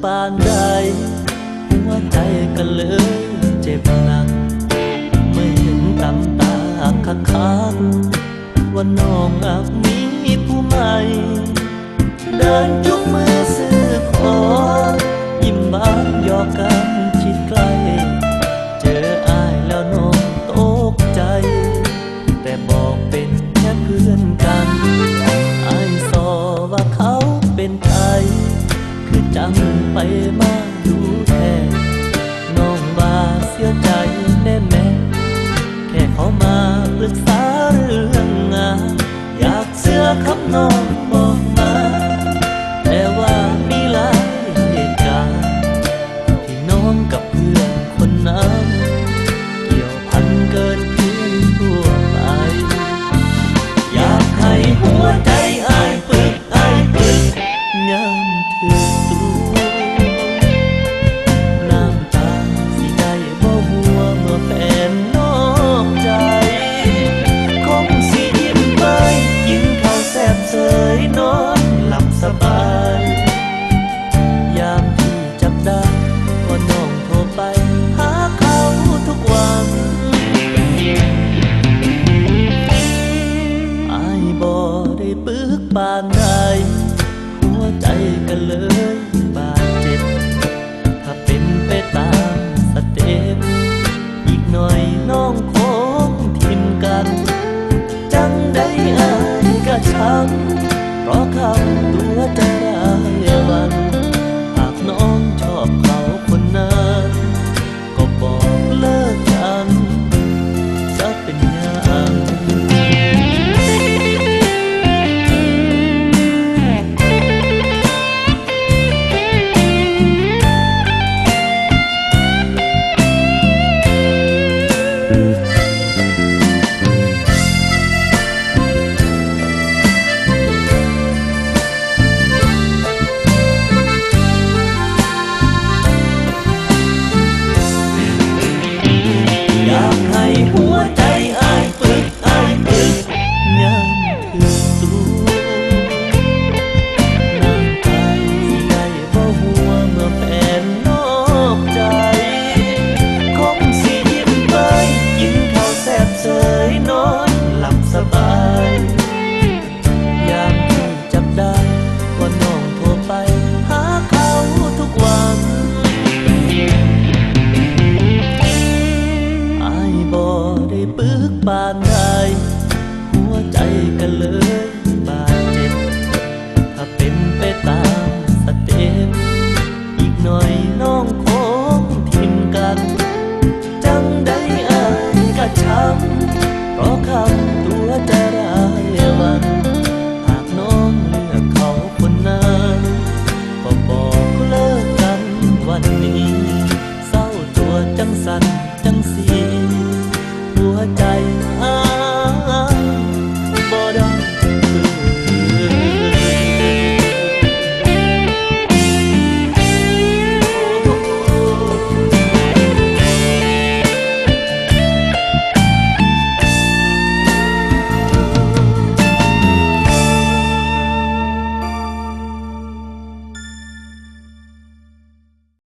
ปานใดหัวใจก็เลยเจ็บหนักเมื่อเห็นตำตาคักๆว่าน้องอาจมีผู้ใหม่เดินจุกมือซื้อของยิ้มบานหยอกกันชิดใกล้เจออ้ายแล้วน้องตกใจแต่บอกเป็นแค่เพื่อนกันอ้ายสอว่าเขาเป็นใครคือจังไปมาดูแท้น้องว่าเสียใจแน่แม่แค่เขามาปรึกษาเรื่องงานอยากเสื้อครับน้องบอกมาแต่ว่ามีหลายเหตุการณ์ที่น้องกับเพื่อนคนนั้นเกี่ยวพันเกินเพียงทั่วไปอยากให้หัวใจอ้ายปึกยามถึงตัวน้ำตาสิได้บ่หัวเมื่อแฟนนอกใจคงสิยิ้มไปกินข้าวแซ่บเสยนอนหลับสบายยามที่จับได้ก็น้องโทรไปหาเขาทุกวันอ้ายบ่ได้ปึกปานใดหัวใจก็เลยบาดเจ็บถ้าเป็นไปตามสเต็ปอีกหน่อยน้องคงทิมกันจังได้อ้ายก็ช้ำเพราะคำตัวใจได้วันหากน้องชอบเขาคนนั้นก็บอกเลิกกันจะเป็นอย่าง อยากให้หัวใจอ้ายปึกยามถึงตัวน้ำตาสิได้บ่หัวเมื่อแฟนนอกใจคงสิยิ้มไปกินข้าวแซ่บเสยนอนหลับสบายยามที่จับได้ว่าน้องโทรไปหาเขาทุกวันอ้ายบ่ได้ปึกปานใดหัวใจก็เลย